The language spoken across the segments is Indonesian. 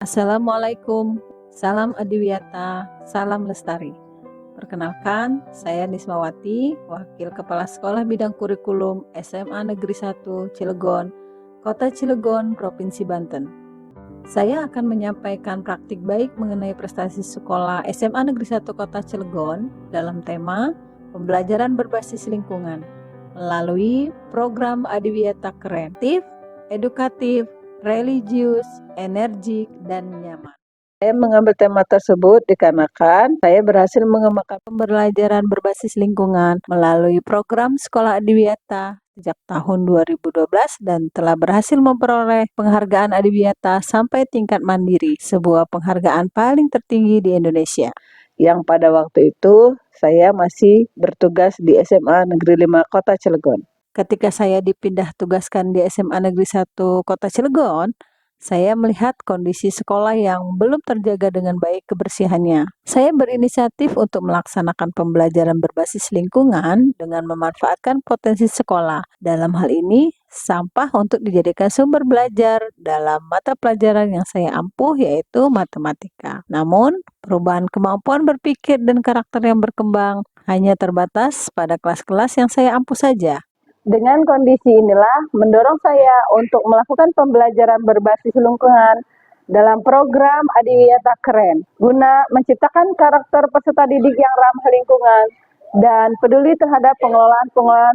Assalamualaikum, salam Adiwiyata, salam lestari. Perkenalkan, saya Nismawati, Wakil Kepala Sekolah Bidang Kurikulum SMA Negeri 1 Cilegon, Kota Cilegon, Provinsi Banten. Saya akan menyampaikan praktik baik mengenai prestasi sekolah SMA Negeri 1 Kota Cilegon dalam tema pembelajaran berbasis lingkungan melalui program Adiwiyata Kreatif, Edukatif, Religius, Energik, dan Nyaman. Saya mengambil tema tersebut dikarenakan saya berhasil mengembangkan pembelajaran berbasis lingkungan melalui program Sekolah Adiwiyata sejak tahun 2012 dan telah berhasil memperoleh penghargaan Adiwiyata sampai tingkat mandiri, sebuah penghargaan paling tertinggi di Indonesia. Yang pada waktu itu saya masih bertugas di SMA Negeri 5 Kota Cilegon. Ketika saya dipindah tugaskan di SMA Negeri 1 Kota Cilegon, saya melihat kondisi sekolah yang belum terjaga dengan baik kebersihannya. Saya berinisiatif untuk melaksanakan pembelajaran berbasis lingkungan dengan memanfaatkan potensi sekolah. Dalam hal ini, sampah untuk dijadikan sumber belajar dalam mata pelajaran yang saya ampuh, yaitu matematika. Namun, perubahan kemampuan berpikir dan karakter yang berkembang hanya terbatas pada kelas-kelas yang saya ampuh saja. Dengan kondisi inilah mendorong saya untuk melakukan pembelajaran berbasis lingkungan dalam program Adiwiyata Keren guna menciptakan karakter peserta didik yang ramah lingkungan dan peduli terhadap pengelolaan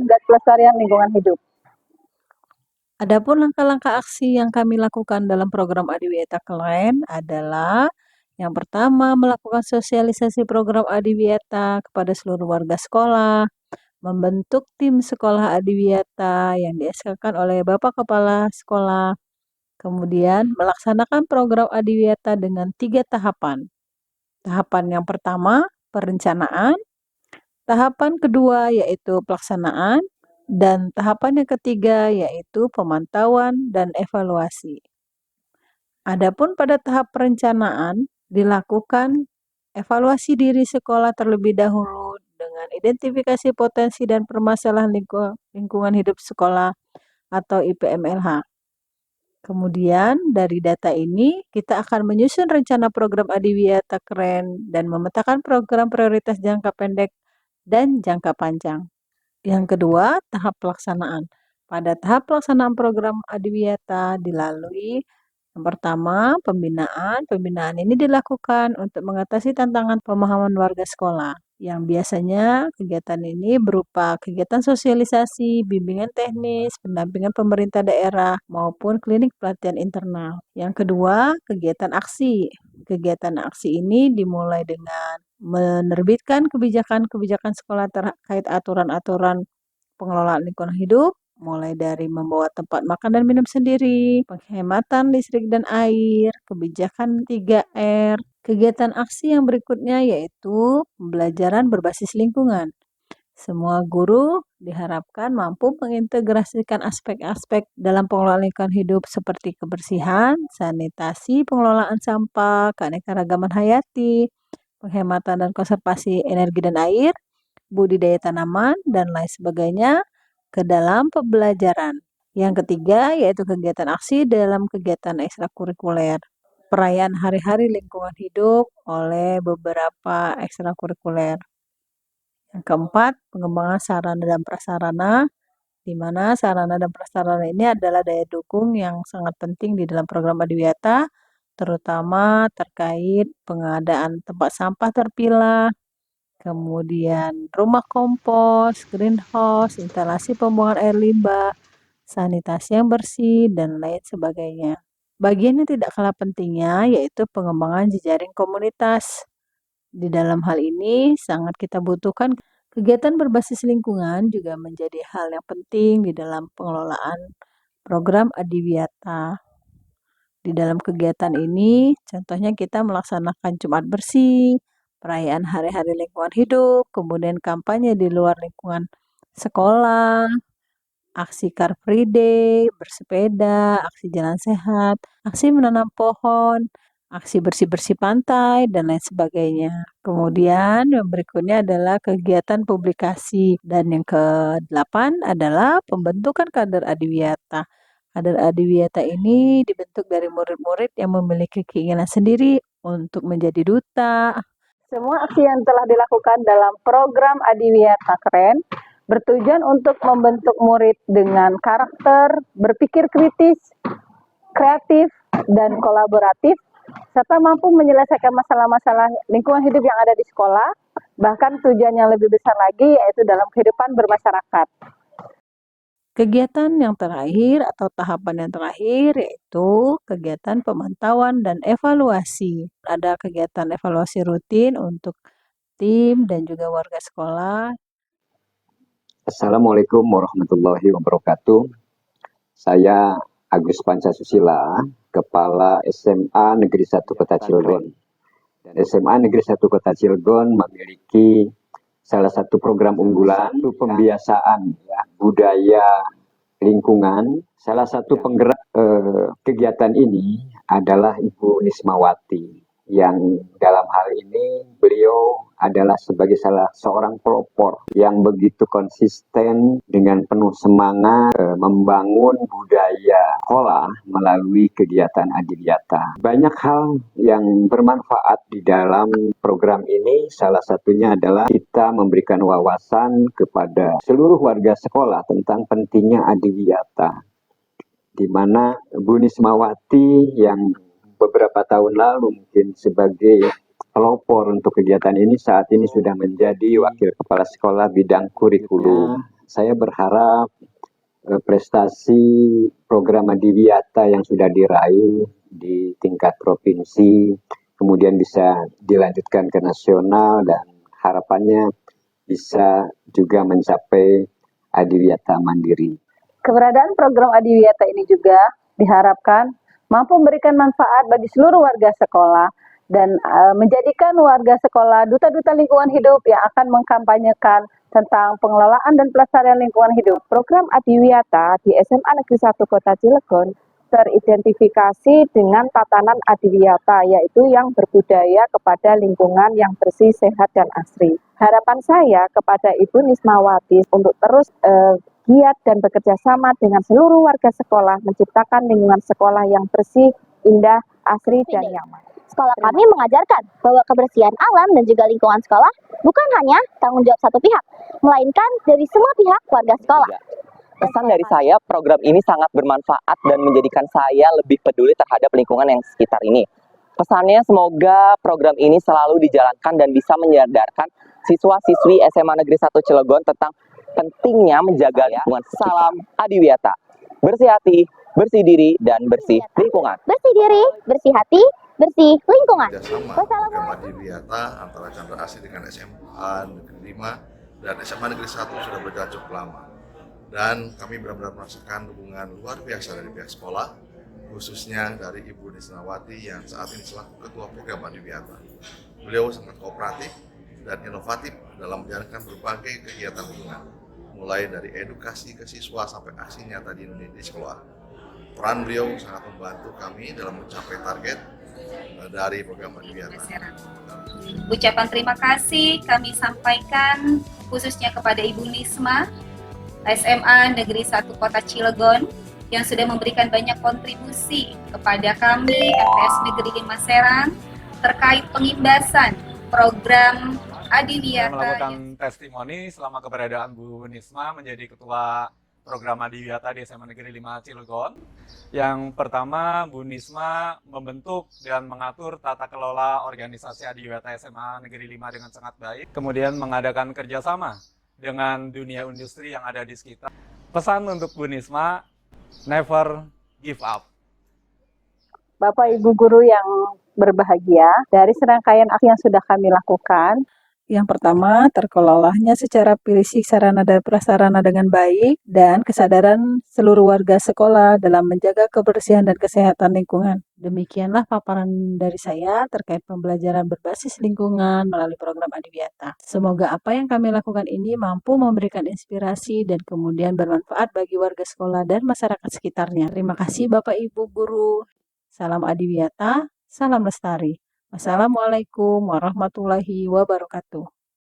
dan pelestarian lingkungan hidup. Adapun langkah-langkah aksi yang kami lakukan dalam program Adiwiyata Keren adalah yang pertama, melakukan sosialisasi program Adiwiyata kepada seluruh warga sekolah, membentuk tim sekolah Adiwiyata yang dieskakan oleh Bapak Kepala Sekolah, kemudian melaksanakan program Adiwiyata dengan 3 tahapan. Tahapan yang pertama, perencanaan, tahapan kedua yaitu pelaksanaan, dan tahapan yang ketiga yaitu pemantauan dan evaluasi. Adapun pada tahap perencanaan, dilakukan evaluasi diri sekolah terlebih dahulu dengan identifikasi potensi dan permasalahan lingkungan hidup sekolah atau IPMLH. Kemudian dari data ini kita akan menyusun rencana program Adiwiyata Keren dan memetakan program prioritas jangka pendek dan jangka panjang. Yang kedua, tahap pelaksanaan. Pada tahap pelaksanaan program Adiwiyata dilalui yang pertama, pembinaan. Pembinaan ini dilakukan untuk mengatasi tantangan pemahaman warga sekolah. Yang biasanya kegiatan ini berupa kegiatan sosialisasi, bimbingan teknis, pendampingan pemerintah daerah, maupun klinik pelatihan internal. Yang kedua, kegiatan aksi. Kegiatan aksi ini dimulai dengan menerbitkan kebijakan-kebijakan sekolah terkait aturan-aturan pengelolaan lingkungan hidup, mulai dari membawa tempat makan dan minum sendiri, penghematan listrik dan air, kebijakan 3R. Kegiatan aksi yang berikutnya yaitu pembelajaran berbasis lingkungan. Semua guru diharapkan mampu mengintegrasikan aspek-aspek dalam pengelolaan lingkungan hidup seperti kebersihan, sanitasi, pengelolaan sampah, keanekaragaman hayati, penghematan dan konservasi energi dan air, budidaya tanaman, dan lain sebagainya ke dalam pembelajaran. Yang ketiga yaitu kegiatan aksi dalam kegiatan ekstrakurikuler. Perayaan hari-hari lingkungan hidup oleh beberapa ekstrakurikuler. Yang keempat, pengembangan sarana dan prasarana, di mana sarana dan prasarana ini adalah daya dukung yang sangat penting di dalam program Adiwiyata, terutama terkait pengadaan tempat sampah terpilah, kemudian rumah kompos, greenhouse, instalasi pembuangan air limbah, sanitasi yang bersih, dan lain sebagainya. Bagian yang tidak kalah pentingnya yaitu pengembangan jejaring komunitas. Di dalam hal ini sangat kita butuhkan kegiatan berbasis lingkungan juga menjadi hal yang penting di dalam pengelolaan program Adiwiyata. Di dalam kegiatan ini, contohnya kita melaksanakan Jumat Bersih, perayaan hari-hari lingkungan hidup, kemudian kampanye di luar lingkungan sekolah, aksi Car Free Day, bersepeda, aksi jalan sehat, aksi menanam pohon, aksi bersih-bersih pantai, dan lain sebagainya. Kemudian yang berikutnya adalah kegiatan publikasi, dan yang ke-8 adalah pembentukan kader Adiwiyata. Kader Adiwiyata ini dibentuk dari murid-murid yang memiliki keinginan sendiri untuk menjadi duta. Semua aksi yang telah dilakukan dalam program Adiwiyata Keren bertujuan untuk membentuk murid dengan karakter, berpikir kritis, kreatif, dan kolaboratif, serta mampu menyelesaikan masalah-masalah lingkungan hidup yang ada di sekolah, bahkan tujuan yang lebih besar lagi yaitu dalam kehidupan bermasyarakat. Kegiatan yang terakhir atau tahapan yang terakhir yaitu kegiatan pemantauan dan evaluasi. Ada kegiatan evaluasi rutin untuk tim dan juga warga sekolah. Assalamualaikum warahmatullahi wabarakatuh. Saya Agus Pancasusila, Kepala SMA Negeri 1 Kota Cilegon. Dan SMA Negeri 1 Kota Cilegon memiliki salah satu program unggulan pembiasaan budaya lingkungan. Salah satu penggerak kegiatan ini adalah Ibu Nismawati, yang dalam hal ini beliau adalah sebagai salah seorang pelopor yang begitu konsisten dengan penuh semangat membangun budaya sekolah melalui kegiatan Adiwiyata. Banyak hal yang bermanfaat di dalam program ini, salah satunya adalah kita memberikan wawasan kepada seluruh warga sekolah tentang pentingnya Adiwiyata, di mana Bu Nismawati yang beberapa tahun lalu mungkin sebagai pelopor untuk kegiatan ini, saat ini sudah menjadi wakil kepala sekolah bidang kurikulum. Saya berharap prestasi program Adiwiyata yang sudah diraih di tingkat provinsi kemudian bisa dilanjutkan ke nasional, dan harapannya bisa juga mencapai Adiwiyata mandiri. Keberadaan program Adiwiyata ini juga diharapkan mampu memberikan manfaat bagi seluruh warga sekolah dan menjadikan warga sekolah duta-duta lingkungan hidup yang akan mengkampanyekan tentang pengelolaan dan pelestarian lingkungan hidup. Program Adiwiyata di SMA Negeri 1 Kota Cilegon teridentifikasi dengan tatanan Adiwiyata, yaitu yang berbudaya kepada lingkungan yang bersih, sehat, dan asri. Harapan saya kepada Ibu Nismawati untuk terus giat dan bekerja sama dengan seluruh warga sekolah menciptakan lingkungan sekolah yang bersih, indah, asri, dan nyaman. Sekolah kami mengajarkan bahwa kebersihan alam dan juga lingkungan sekolah bukan hanya tanggung jawab satu pihak, melainkan dari semua pihak warga sekolah. Pesan dari saya, program ini sangat bermanfaat dan menjadikan saya lebih peduli terhadap lingkungan yang sekitar ini. Pesannya semoga program ini selalu dijalankan dan bisa menyadarkan siswa-siswi SMA Negeri 1 Cilegon tentang pentingnya menjaga lingkungan. Salam Adiwiyata. Bersih hati, bersih diri, dan bersih lingkungan. Bersih diri, bersih hati, bersih lingkungan. Program Adiwiyata antara Chandra Asri dengan SMA Negeri 5 dan SMA Negeri 1 sudah berjalan cukup lama. Dan kami benar-benar merasakan dukungan luar biasa dari pihak sekolah, khususnya dari Ibu Nismawati yang saat ini selaku Ketua Program Adiwiyata. Beliau sangat kooperatif dan inovatif dalam menjalankan berbagai kegiatan lingkungan, mulai dari edukasi ke siswa sampai aksi nyata di sekolah. Peran beliau sangat membantu kami dalam mencapai target dari program Adiwiyata. Ucapan terima kasih kami sampaikan khususnya kepada Ibu Nisma, SMA Negeri 1 Kota Cilegon, yang sudah memberikan banyak kontribusi kepada kami MTS Negeri 5 Serang terkait pengimbasan program Adiwiyata. Melakukan testimoni selama keberadaan Bu Nisma menjadi ketua program Adiwiyata di SMA Negeri 5 Cilegon. Yang pertama, Bu Nisma membentuk dan mengatur tata kelola organisasi Adiwiyata SMA Negeri 5 dengan sangat baik. Kemudian mengadakan kerjasama dengan dunia industri yang ada di sekitar. Pesan untuk Bu Nisma, never give up. Bapak Ibu guru yang berbahagia, dari serangkaian aksi yang sudah kami lakukan, yang pertama, terkelolanya secara fisik sarana dan prasarana dengan baik, dan kesadaran seluruh warga sekolah dalam menjaga kebersihan dan kesehatan lingkungan. Demikianlah paparan dari saya terkait pembelajaran berbasis lingkungan melalui program Adiwiyata. Semoga apa yang kami lakukan ini mampu memberikan inspirasi dan kemudian bermanfaat bagi warga sekolah dan masyarakat sekitarnya. Terima kasih Bapak Ibu guru. Salam Adiwiyata, salam lestari. Wassalamualaikum warahmatullahi wabarakatuh.